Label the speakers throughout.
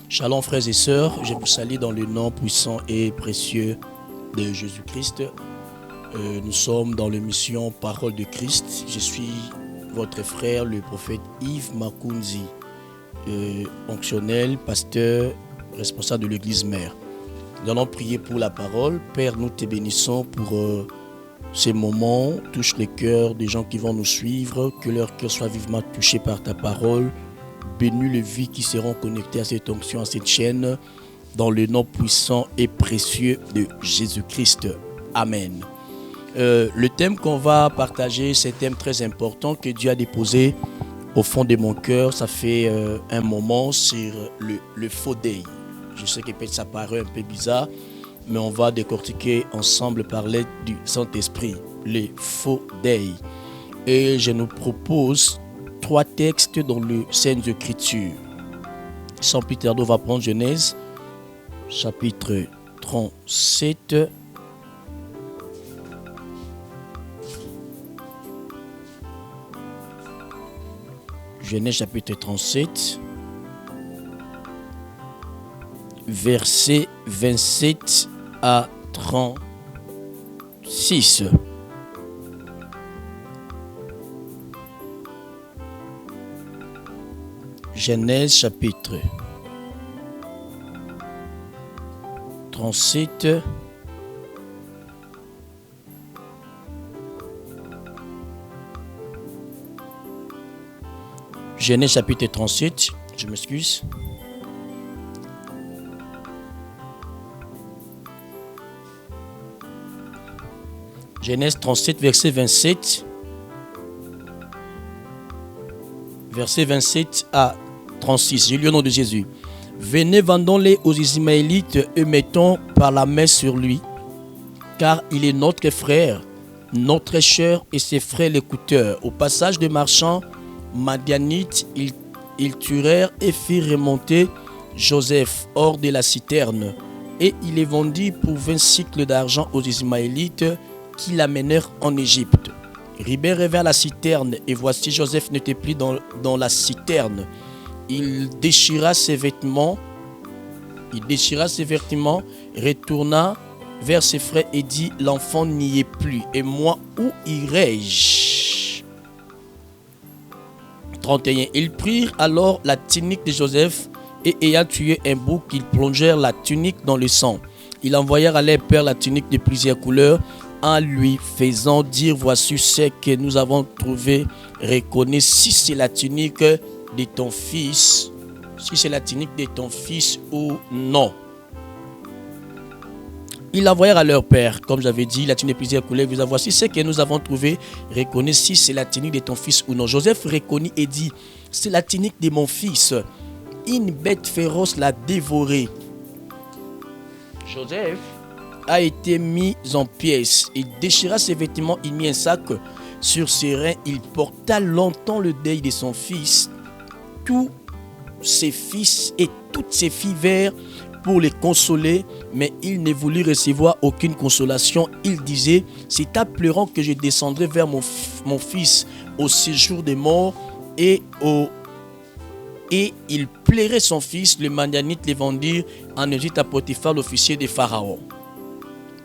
Speaker 1: Shalom frères et sœurs, je vous salue dans le nom puissant et précieux de Jésus-Christ. Nous sommes dans l'émission Parole de Christ. Je suis votre frère, le prophète Yves Makunzi, fonctionnel, pasteur, responsable de l'église mère. Nous allons prier pour la parole. Père, nous te bénissons pour ces moments. Touche les cœurs des gens qui vont nous suivre, que leur cœur soit vivement touché par ta parole. Bénis les vies qui seront connectées à cette onction, à cette chaîne, dans le nom puissant et précieux de Jésus-Christ. Amen. Le thème qu'on va partager, c'est un thème très important que Dieu a déposé au fond de mon cœur. Ça fait un moment sur le faux deuil. Je sais que peut-être ça paraît un peu bizarre, mais on va décortiquer ensemble, parler du Saint-Esprit, le faux deuil. Et je nous propose 3 textes dans le Saintes Écritures. Sans plus tarder, on va prendre Genèse, chapitre 37. Genèse, chapitre 37, versets 27 à 36. Genèse chapitre 37, Genèse chapitre 37, je m'excuse. Genèse 37, verset 27. Verset 27 à 36. Je lis au nom de Jésus. Venez, vendons-les aux Ismaélites et mettons par la main sur lui, car il est notre frère, notre cher, et ses frères l'écoutèrent. Au passage des marchands madianites, ils tuèrent et firent remonter Joseph hors de la citerne, et ils les vendit pour 20 cycles d'argent aux Ismaélites qui l'amenèrent en Égypte. Ribert revint la citerne, et voici Joseph n'était plus dans la citerne. Il déchira ses vêtements, retourna vers ses frères et dit, l'enfant n'y est plus, et moi, où irai-je? 31. Ils prirent alors la tunique de Joseph, et ayant tué un bouc, ils plongèrent la tunique dans le sang. Ils envoyèrent à leur père la tunique de plusieurs couleurs, en lui faisant dire, voici ce que nous avons trouvé, reconnais si c'est la tunique de ton fils, ou non. Ils envoyèrent à leur père, comme j'avais dit, la tunique de plusieurs couleurs, voici ce que nous avons trouvé, reconnais si c'est la tunique de ton fils ou non. Joseph reconnut et dit, c'est la tunique de mon fils, une bête féroce l'a dévoré. Joseph a été mis en pièces. Il déchira ses vêtements, il mit un sac sur ses reins. Il porta longtemps le deuil de son fils. Tous ses fils et toutes ses filles vinrent pour les consoler, mais il ne voulut recevoir aucune consolation. Il disait, c'est en pleurant que je descendrai vers mon fils au séjour des morts. Et il plairait son fils. Les Madianites les vendirent en Égypte à Potiphar, l'officier de Pharaon.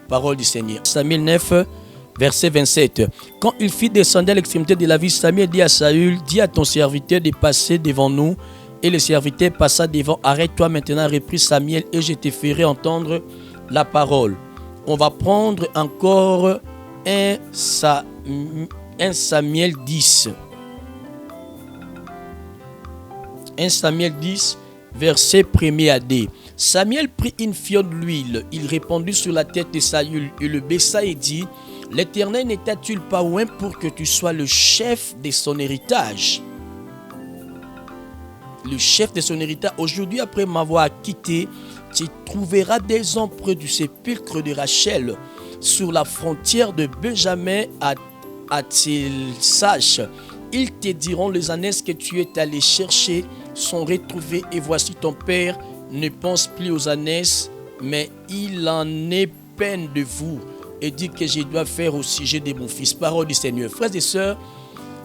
Speaker 1: Parole du Seigneur. Samuel 9, verset 27. Quand il fit descendre à l'extrémité de la ville, Samuel dit à Saül, dis à ton serviteur de passer devant nous. Et le serviteur passa devant. Arrête-toi maintenant, reprit Samuel, et je te ferai entendre la parole. On va prendre encore 1 Samuel 10. 1 Samuel 10, verset 1er à D. Samuel prit une fiole d'huile, il répandit sur la tête de Saül et le baissa et dit, l'Éternel n'était-il pas loin pour que tu sois le chef de son héritage? Le chef de son héritage, aujourd'hui après m'avoir quitté, tu trouveras des hommes près du sépulcre de Rachel. sur la frontière de Benjamin à Tselsach. Ils te diront les ânesses que tu es allé chercher sont retrouvées et voici ton père ne pense plus aux ânesses, mais il en est peine de vous et dit que je dois faire au sujet de mon fils. Parole du Seigneur. Frères et sœurs,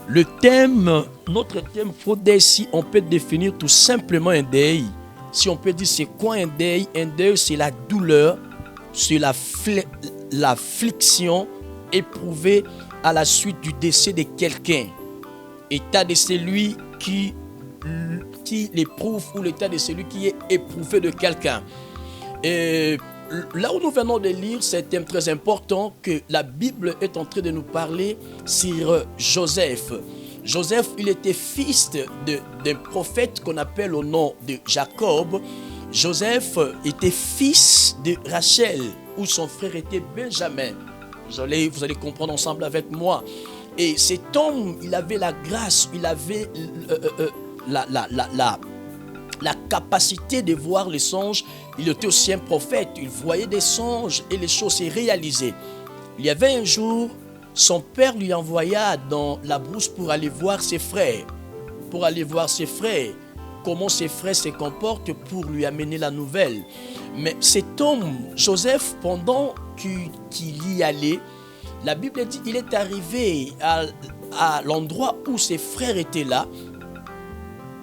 Speaker 1: notre thème, Faudrait, si on peut définir tout simplement un deuil. Si on peut dire c'est quoi un deuil? Un deuil, c'est la douleur, c'est l'affliction éprouvée à la suite du décès de quelqu'un. État de celui qui l'éprouve ou l'état de celui qui est éprouvé de quelqu'un. Et là où nous venons de lire, c'est un thème très important que la Bible est en train de nous parler sur Joseph. Joseph, il était fils d'un prophète qu'on appelle au nom de Jacob. Joseph était fils de Rachel, où son frère était Benjamin. Vous allez comprendre ensemble avec moi. Et cet homme, il avait la grâce, il avait la capacité de voir les songes. Il était aussi un prophète, il voyait des songes et les choses se réalisaient. Il y avait un jour, son père lui envoya dans la brousse pour aller voir ses frères. Comment ses frères se comportent pour lui amener la nouvelle. Mais cet homme, Joseph, pendant qu'il y allait, la Bible dit qu'il est arrivé à l'endroit où ses frères étaient là.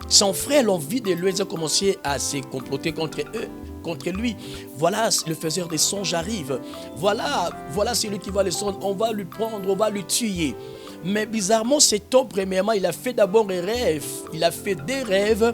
Speaker 1: Son frère, l'envie de lui, a commencé à se comploter contre lui. Voilà, le faiseur des songes arrive. Voilà celui qui va les songes. On va lui prendre, on va lui tuer. Mais bizarrement, cet homme, premièrement, il a fait d'abord un rêve. Il a fait des rêves.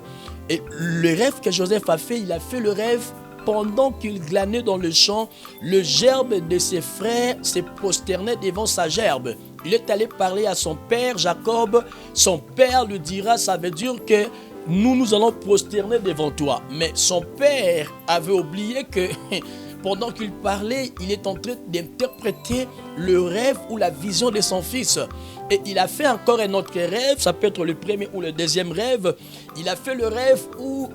Speaker 1: Et le rêve que Joseph a fait, il a fait le rêve pendant qu'il glanait dans le champ. Le gerbe de ses frères se prosternait devant sa gerbe. Il est allé parler à son père, Jacob. Son père lui dira, ça veut dire que nous allons prosterner devant toi. Mais son père avait oublié que pendant qu'il parlait, il est en train d'interpréter le rêve ou la vision de son fils. Et il a fait encore un autre rêve, ça peut être le premier ou le deuxième rêve. Il a fait le rêve où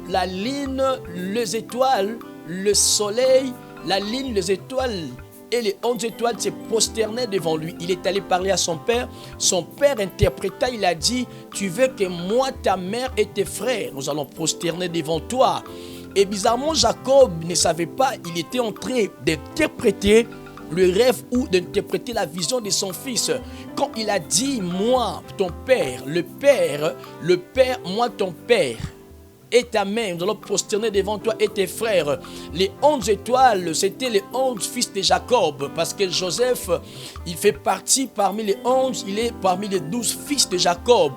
Speaker 1: la lune, les étoiles, le soleil, la lune, les étoiles et les 11 étoiles se prosternaient devant lui. Il est allé parler à son père. Son père interpréta, il a dit, tu veux que moi, ta mère et tes frères, nous allons prosterner devant toi. Et bizarrement, Jacob ne savait pas, il était en train d'interpréter le rêve ou d'interpréter la vision de son fils. Quand il a dit, moi, ton père, le père, moi, ton père, et ta mère, nous allons prosterner devant toi et tes frères. Les 11 étoiles, c'était les 11 fils de Jacob, parce que Joseph, il fait partie parmi les 11, il est parmi les 12 fils de Jacob.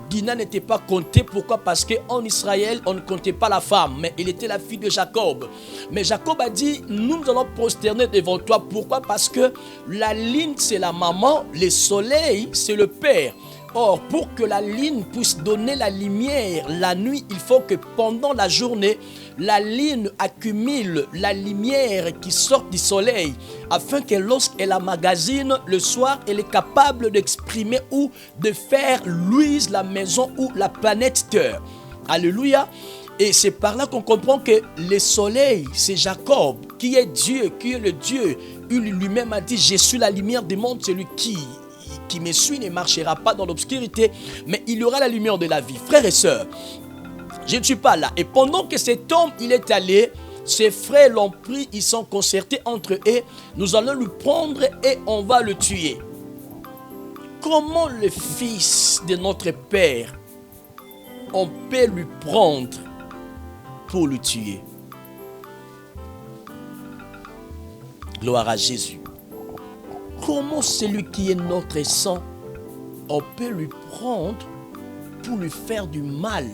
Speaker 1: Dina n'était pas comptée, pourquoi? Parce qu'en Israël, on ne comptait pas la femme, mais il était la fille de Jacob. Mais Jacob a dit, nous allons prosterner devant toi, pourquoi? Parce que la lune, c'est la maman, le soleil, c'est le père. Or, pour que la lune puisse donner la lumière la nuit, il faut que pendant la journée, la lune accumule la lumière qui sort du soleil, afin que lorsqu'elle emmagasine le soir, elle est capable d'exprimer ou de faire luire la maison ou la planète Terre. Alléluia. Et c'est par là qu'on comprend que le soleil, c'est Jacob, qui est Dieu, qui est le Dieu. Il lui-même a dit, je suis la lumière du monde, celui qui me suit ne marchera pas dans l'obscurité, mais il aura la lumière de la vie. Frères et sœurs, je ne suis pas là. Et pendant que cet homme, il est allé, ses frères l'ont pris, ils sont concertés entre eux. Nous allons le prendre et on va le tuer. Comment le fils de notre Père, on peut lui prendre pour le tuer? Gloire à Jésus. Comment celui qui est notre sang, on peut lui prendre pour lui faire du mal?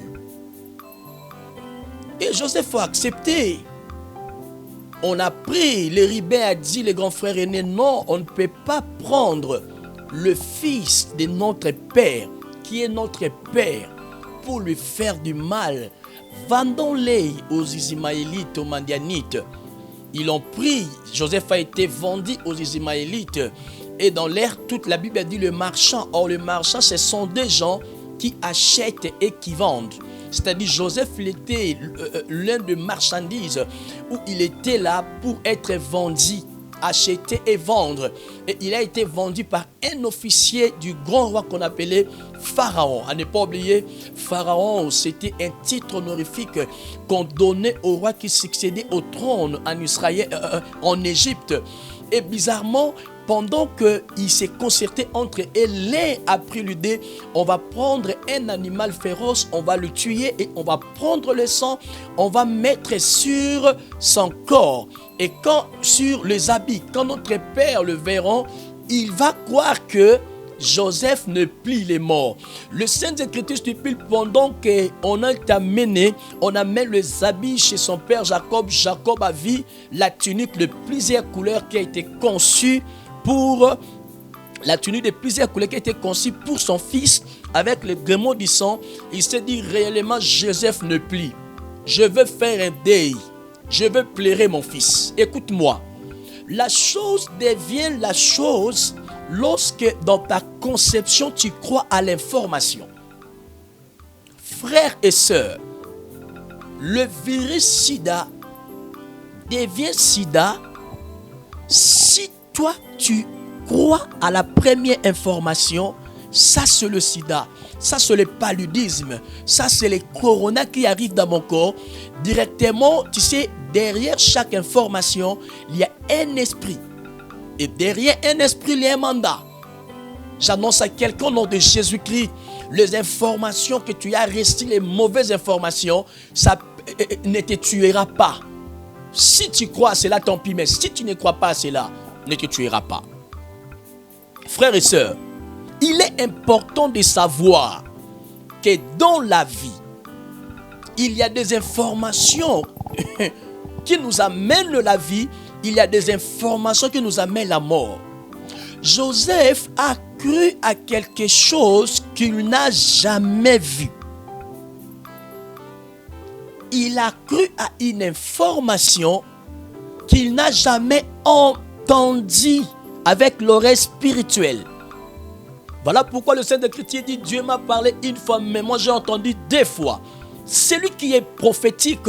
Speaker 1: Et Joseph a accepté. On a pris, le Ribin a dit, le grand frère aîné, non, on ne peut pas prendre le fils de notre Père, qui est notre Père, pour lui faire du mal. Vendons-les aux Ismaélites, aux Madianites. Ils l'ont pris. Joseph a été vendu aux Ismaélites. Et dans l'air, toute la Bible a dit le marchand. Or, le marchand, ce sont des gens qui achètent et qui vendent. C'est-à-dire, Joseph, il était l'un des marchandises où il était là pour être vendu acheter et vendre. Et il a été vendu par un officier du grand roi qu'on appelait Pharaon. À ne pas oublier, Pharaon, c'était un titre honorifique qu'on donnait au roi qui succédait au trône en Israël, en Égypte. Et bizarrement, pendant qu'il s'est concerté entre eux, et l'un a pris l'idée, on va prendre un animal féroce, on va le tuer et on va prendre le sang, on va mettre sur son corps. Et quand sur les habits, quand notre père le verra, il va croire que Joseph ne plie les morts. Le Saint-Écriture stipule pendant qu'on a amené, on amène les habits chez son père Jacob. Jacob a vu la tunique de plusieurs couleurs qui a été conçue pour la tunique de plusieurs couleurs qui a été conçue pour son fils avec le gréement du sang. Il s'est dit réellement Joseph ne plie. Je veux faire un deuil. Je veux pleurer mon fils. Écoute-moi. La chose devient la chose lorsque dans ta conception tu crois à l'information. Frères et sœurs, le virus sida devient sida si toi tu crois à la première information. Ça c'est le sida, ça c'est le paludisme, ça c'est le corona qui arrive dans mon corps. Directement, tu sais, derrière chaque information, il y a un esprit. Et derrière un esprit, il y a un mandat. J'annonce à quelqu'un au nom de Jésus-Christ, les informations que tu as reçues, les mauvaises informations, ça ne te tuera pas. Si tu crois à cela, tant pis, mais si tu ne crois pas à cela, ne te tuera pas. Frères et sœurs, il est important de savoir que dans la vie, il y a des informations qui nous amènent la vie, il y a des informations qui nous amènent la mort. Joseph a cru à quelque chose qu'il n'a jamais vu. Il a cru à une information qu'il n'a jamais entendue avec l'oreille spirituelle. Voilà pourquoi le Saint-Écriture dit Dieu m'a parlé une fois, mais moi j'ai entendu deux fois. Celui qui est prophétique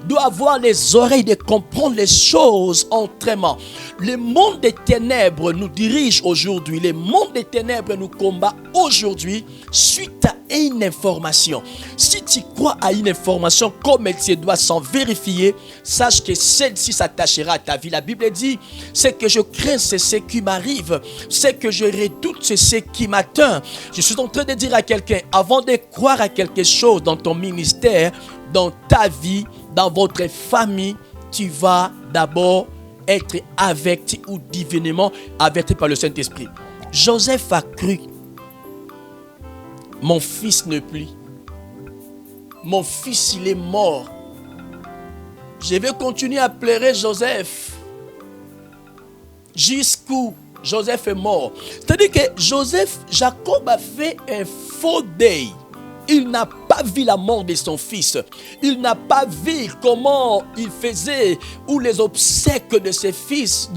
Speaker 1: doit avoir les oreilles de comprendre les choses autrement. Le monde des ténèbres nous dirige aujourd'hui. Le monde des ténèbres nous combat aujourd'hui suite à une information. Si tu crois à une information comme elle se doit sans vérifier, sache que celle-ci s'attachera à ta vie. La Bible dit, ce que je crains, c'est ce qui m'arrive. Ce que je redoute, c'est ce qui m'atteint. Je suis en train de dire à quelqu'un, avant de croire à quelque chose dans ton ministère, dans ta vie, dans votre famille, tu vas d'abord être averti ou divinement averti par le Saint-Esprit. Joseph a cru. Mon fils ne plie. Mon fils, il est mort. Je vais continuer à pleurer Joseph jusqu'où Joseph est mort. C'est-à-dire que Jacob a fait un faux deuil. Il n'a pas vu la mort de son fils. Il n'a pas vu comment il faisait ou les obsèques de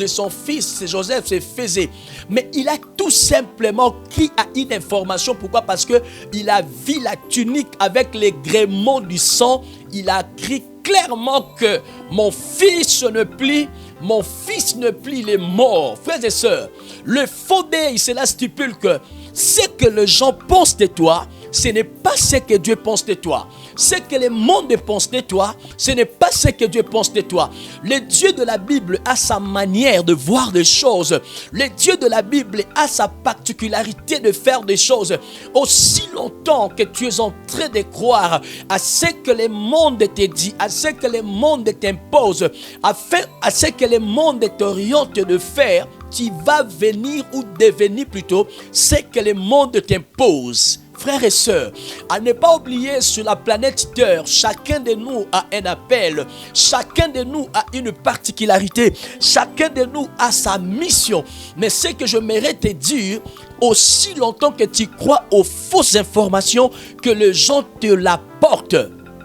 Speaker 1: son fils Joseph se faisaient. Mais il a tout simplement cru à une information. Pourquoi? Parce qu'il a vu la tunique avec les gréements du sang. Il a cru clairement que mon fils ne plie. Mon fils ne plie, il est mort. Frères et sœurs, le faux deuil, cela stipule que ce que les gens pensent de toi, ce n'est pas ce que Dieu pense de toi. Ce que le monde pense de toi, ce n'est pas ce que Dieu pense de toi. Le Dieu de la Bible a sa manière de voir les choses. Le Dieu de la Bible a sa particularité de faire des choses. Aussi longtemps que tu es en train de croire à ce que le monde te dit, à ce que le monde t'impose, à ce que le monde t'oriente de faire, tu vas venir ou devenir plutôt ce que le monde t'impose. Frères et sœurs, à ne pas oublier sur la planète Terre, chacun de nous a un appel, chacun de nous a une particularité, chacun de nous a sa mission. Mais ce que je mérite te dire, aussi longtemps que tu crois aux fausses informations que les gens te l'apportent,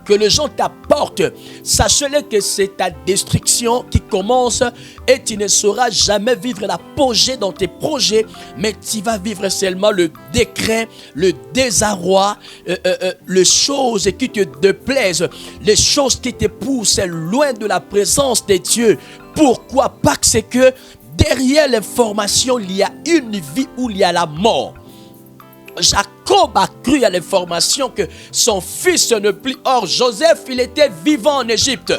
Speaker 1: que les gens t'apportent, sachez-le que c'est ta destruction qui commence et tu ne sauras jamais vivre l'apogée dans tes projets, mais tu vas vivre seulement le décret, le désarroi, les choses qui te déplaisent, les choses qui te poussent loin de la présence de Dieu. Pourquoi? Parce que derrière l'information, il y a une vie où il y a la mort. Jacob a cru à l'information que son fils ne plie. Or, Joseph, il était vivant en Égypte.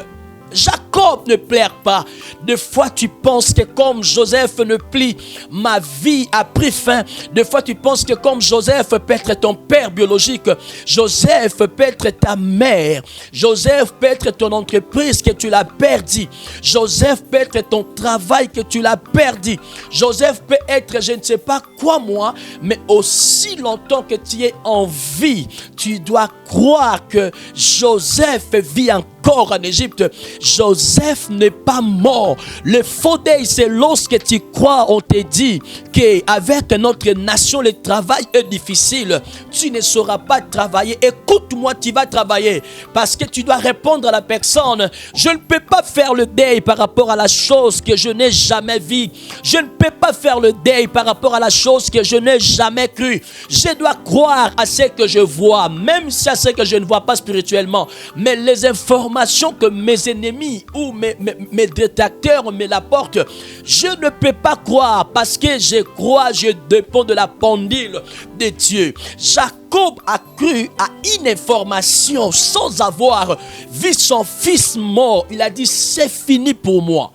Speaker 1: Jacob ne plaire pas. Des fois, tu penses que comme Joseph ne plie, ma vie a pris fin. Des fois, tu penses que comme Joseph peut être ton père biologique, Joseph peut être ta mère, Joseph peut être ton entreprise que tu l'as perdu, Joseph peut être ton travail que tu l'as perdu, Joseph peut être je ne sais pas quoi moi, mais aussi longtemps que tu es en vie, tu dois croire que Joseph vit encore en Égypte. Joseph n'est pas mort. Le faux deuil, c'est lorsque tu crois, on te dit qu'avec notre nation, le travail est difficile. Tu ne sauras pas travailler. Écoute-moi, tu vas travailler parce que tu dois répondre à la personne. Je ne peux pas faire le deuil par rapport à la chose que je n'ai jamais vue. Je ne peux pas faire le deuil par rapport à la chose que je n'ai jamais cru. Je dois croire à ce que je vois, même si à ce que je ne vois pas spirituellement. Mais les informations que mes ennemis ou mes détracteurs me l'apportent, je ne peux pas croire parce que je crois, je dépends de la pendule de Dieu. Jacob a cru à une information sans avoir vu son fils mort. Il a dit c'est fini pour moi.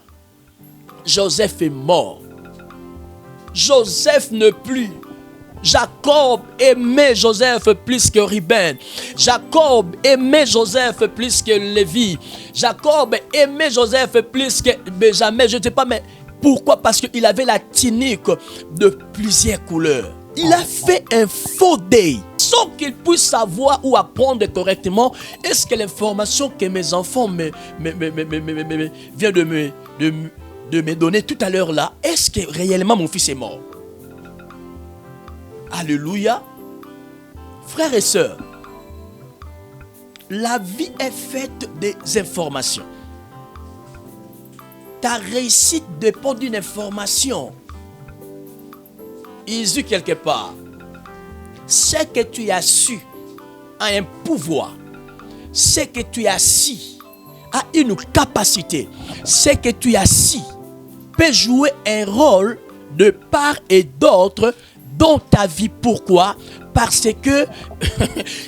Speaker 1: Joseph est mort. Joseph ne plus. Jacob aimait Joseph plus que Ruben. Jacob aimait Joseph plus que Lévi. Jacob aimait Joseph plus que Benjamin. Je ne sais pas, mais pourquoi? Parce qu'il avait la tunique de plusieurs couleurs. Il a fait un faux deuil sans qu'il puisse savoir ou apprendre correctement. Est-ce que l'information que mes enfants viennent de me donner tout à l'heure là, est-ce que réellement mon fils est mort? Alléluia. Frères et sœurs, la vie est faite des informations. Ta réussite dépend d'une information. Ici quelque part, ce que tu as su a un pouvoir. Ce que tu as su a une capacité. Ce que tu as su peut jouer un rôle de part et d'autre dans ta vie. Pourquoi? Parce que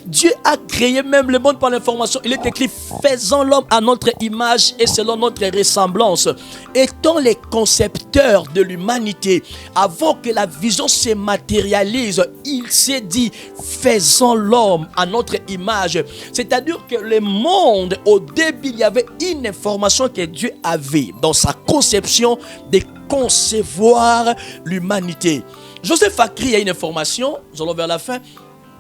Speaker 1: Dieu a créé même le monde par l'information. Il est écrit, faisons l'homme à notre image et selon notre ressemblance. Étant les concepteurs de l'humanité, avant que la vision se matérialise, il s'est dit, faisons l'homme à notre image. C'est-à-dire que le monde, au début, il y avait une information que Dieu avait dans sa conception de concevoir l'humanité. Joseph a crié une information, nous allons vers la fin,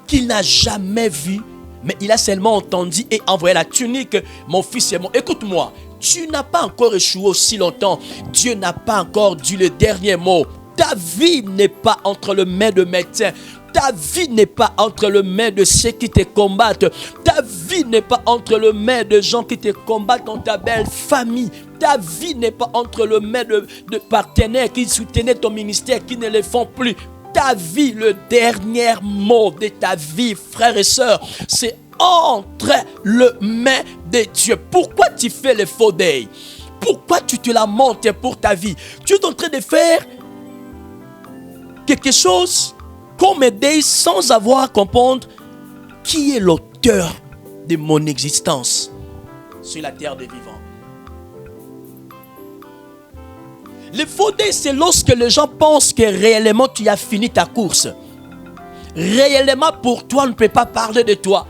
Speaker 1: qu'il n'a jamais vue, mais il a seulement entendu et envoyé la tunique. Mon fils est mort. Écoute-moi, tu n'as pas encore échoué aussi longtemps. Dieu n'a pas encore dit le dernier mot. Ta vie n'est pas entre les mains de médecins. Ta vie n'est pas entre les mains de ceux qui te combattent. Ta vie n'est pas entre les mains de gens qui te combattent dans ta belle famille. Ta vie n'est pas entre les mains de partenaires qui soutenaient ton ministère, qui ne le font plus. Ta vie, le dernier mot de ta vie, frères et sœurs, c'est entre les mains de Dieu. Pourquoi tu fais le faux deuil? Pourquoi tu te lamentes pour ta vie? Tu es en train de faire quelque chose comme un deuil sans avoir comprendre qui est l'auteur de mon existence sur la terre des vivants. Le faux deuil, c'est lorsque les gens pensent que réellement tu as fini ta course. Réellement pour toi, on ne peut pas parler de toi.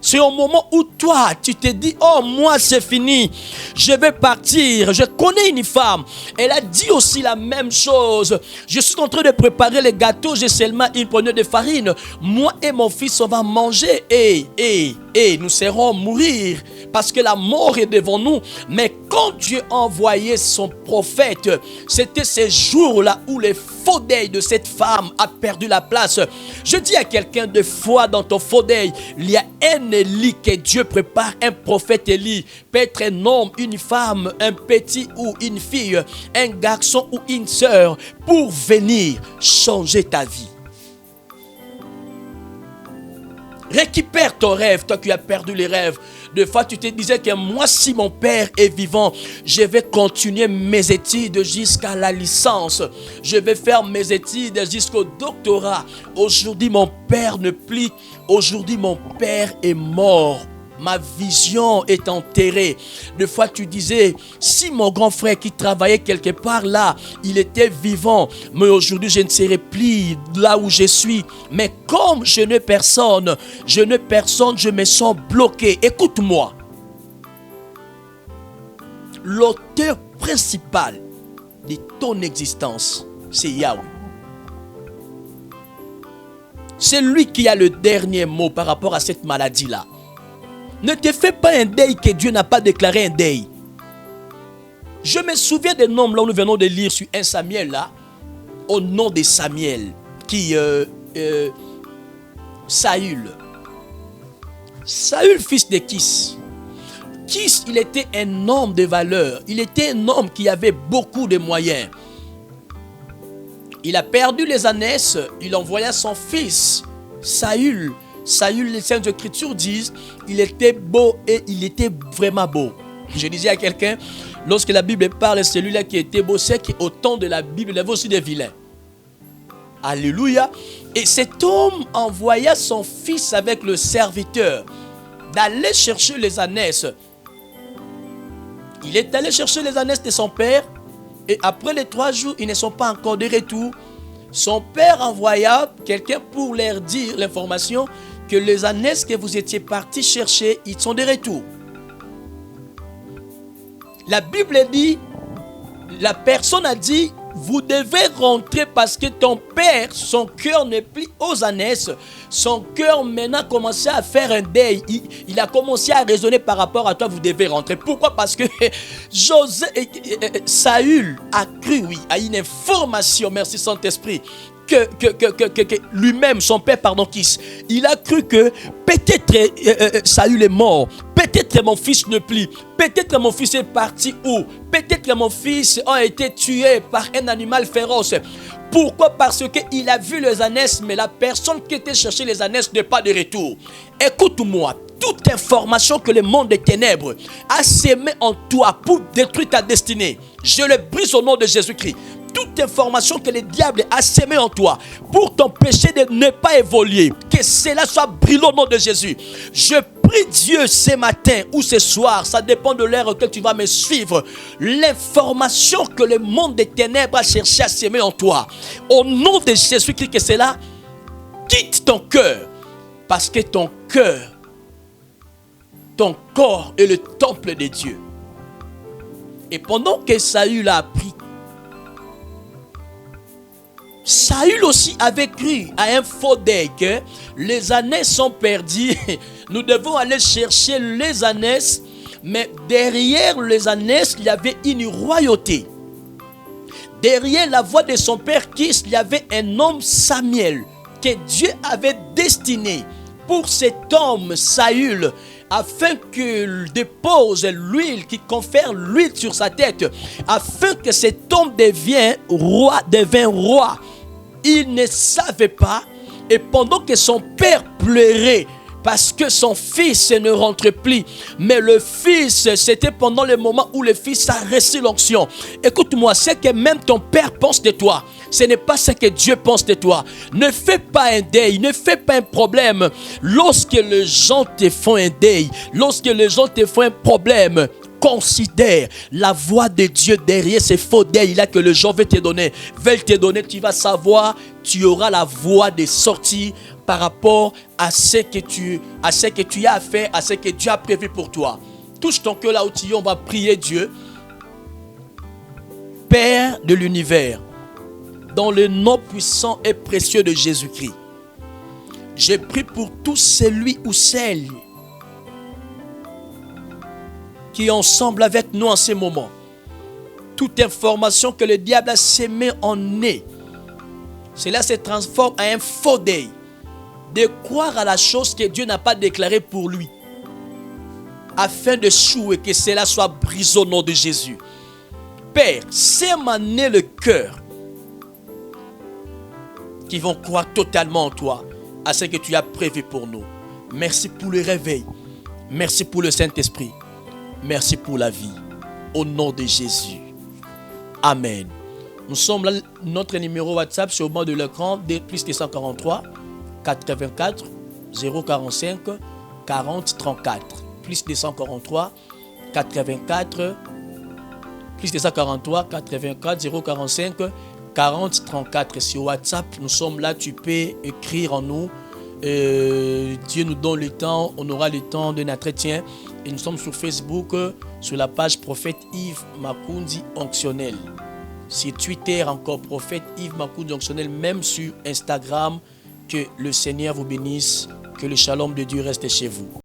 Speaker 1: C'est au moment où toi, tu te dis, oh moi c'est fini, je vais partir. Je connais une femme, elle a dit aussi la même chose. Je suis en train de préparer les gâteaux, j'ai seulement une poignée de farine. Moi et mon fils, on va manger et nous serons mourir parce que la mort est devant nous. Mais quand Dieu a envoyé son prophète, c'était ces jours-là où le faux deuil de cette femme a perdu la place. Je dis à quelqu'un, de foi dans ton faux deuil, il y a un Élie que Dieu prépare, un prophète Élie, peut être un homme, une femme, un petit ou une fille, un garçon ou une sœur, pour venir changer ta vie. Récupère ton rêve, toi qui as perdu les rêves. Des fois, tu te disais que moi, si mon père est vivant, je vais continuer mes études jusqu'à la licence. Je vais faire mes études jusqu'au doctorat. Aujourd'hui, mon père ne plie. Aujourd'hui, mon père est mort. Ma vision est enterrée. Des fois, tu disais, si mon grand frère qui travaillait quelque part là, il était vivant, mais aujourd'hui, je ne serai plus là où je suis. Mais comme je n'ai personne, je me sens bloqué. Écoute-moi. L'auteur principal de ton existence, c'est Yahweh. C'est lui qui a le dernier mot par rapport à cette maladie-là. Ne te fais pas un deuil que Dieu n'a pas déclaré un deuil. Je me souviens des noms là où nous venons de lire sur 1 Samuel là, au nom de Samuel, qui Saül, fils de Kis. Kis, il était un homme de valeur. Il était un homme qui avait beaucoup de moyens. Il a perdu les ânesses. Il envoya son fils, Saül. Saül, les Saintes Écritures disent, il était beau et il était vraiment beau. Je disais à quelqu'un, lorsque la Bible parle de celui-là qui était beau, c'est qu'au temps de la Bible, il y avait aussi des vilains. Alléluia. Et cet homme envoya son fils avec le serviteur d'aller chercher les ânesses. Il est allé chercher les ânesses de son père et après les 3 jours, ils ne sont pas encore de retour. Son père envoya quelqu'un pour leur dire l'information que les ânesses que vous étiez partis chercher, ils sont de retour. La Bible dit, la personne a dit, vous devez rentrer parce que ton père, son cœur n'est plus aux ânesses. Son cœur maintenant a commencé à faire un deuil. Il a commencé à raisonner par rapport à toi, vous devez rentrer. Pourquoi? Parce que Saül a cru, oui, à une information, merci Saint-Esprit, que lui-même, son père, Kis, il a cru que peut-être Saül est mort, peut-être mon fils ne plie, peut-être mon fils est parti où, peut-être mon fils a été tué par un animal féroce. Pourquoi? Parce qu'il a vu les ânesses, mais la personne qui était chercher les ânesses n'est pas de retour. Écoute-moi, toute information que le monde des ténèbres a sémé en toi pour détruire ta destinée, je le brise au nom de Jésus-Christ. Toute information que le diable a sémé en toi pour t'empêcher de ne pas évoluer, que cela soit brûlé au nom de Jésus. Je prie Dieu ce matin ou ce soir, ça dépend de l'heure auquel tu vas me suivre, l'information que le monde des ténèbres a cherché à sémer en toi, au nom de Jésus-Christ, que cela quitte ton cœur, parce que ton cœur, ton corps est le temple de Dieu. Et pendant que Saül a appris, Saül aussi avait cru à un faux deuil que les ânesses sont perdues. Nous devons aller chercher les ânesses, mais derrière les ânesses, il y avait une royauté. Derrière la voix de son père Kis, il y avait un homme Samuel que Dieu avait destiné pour cet homme Saül, afin qu'il dépose l'huile, qu'il confère l'huile sur sa tête, afin que cet homme devienne roi. Il ne savait pas, et pendant que son père pleurait parce que son fils ne rentrait plus, mais le fils, c'était pendant le moment où le fils a reçu l'onction. Écoute-moi, ce que même ton père pense de toi, ce n'est pas ce que Dieu pense de toi. Ne fais pas un deuil, ne fais pas un problème. Lorsque les gens te font un deuil, lorsque les gens te font un problème, considère la voix de Dieu derrière ces faux deuils-là que les gens veulent te donner. Tu vas savoir, tu auras la voie de sortie par rapport à ce que tu as à faire, à ce que Dieu a prévu pour toi. Touche ton cœur là où tu es, on va prier Dieu. Père de l'univers, dans le nom puissant et précieux de Jésus-Christ, je prie pour tout celui ou celle qui est ensemble avec nous en ces moments. Toute information que le diable a sémée en nez, cela se transforme en un faux deuil. De croire à la chose que Dieu n'a pas déclarée pour lui, afin de chouer, que cela soit brisé au nom de Jésus. Père, sème en nez le cœur qui vont croire totalement en toi, à ce que tu as prévu pour nous. Merci pour le réveil. Merci pour le Saint-Esprit. Merci pour la vie. Au nom de Jésus. Amen. Nous sommes là, notre numéro WhatsApp sur le bas de l'écran, plus 243 84 045 40 34. Plus 243 84 plus 243 84 045 40 34. Sur WhatsApp, nous sommes là, tu peux écrire en nous. Dieu nous donne le temps, on aura le temps d'un entretien. Et nous sommes sur Facebook, sur la page Prophète Yves Makundi Onctionnel. Sur Twitter encore, Prophète Yves Makundi Onctionnel, même sur Instagram. Que le Seigneur vous bénisse, que le shalom de Dieu reste chez vous.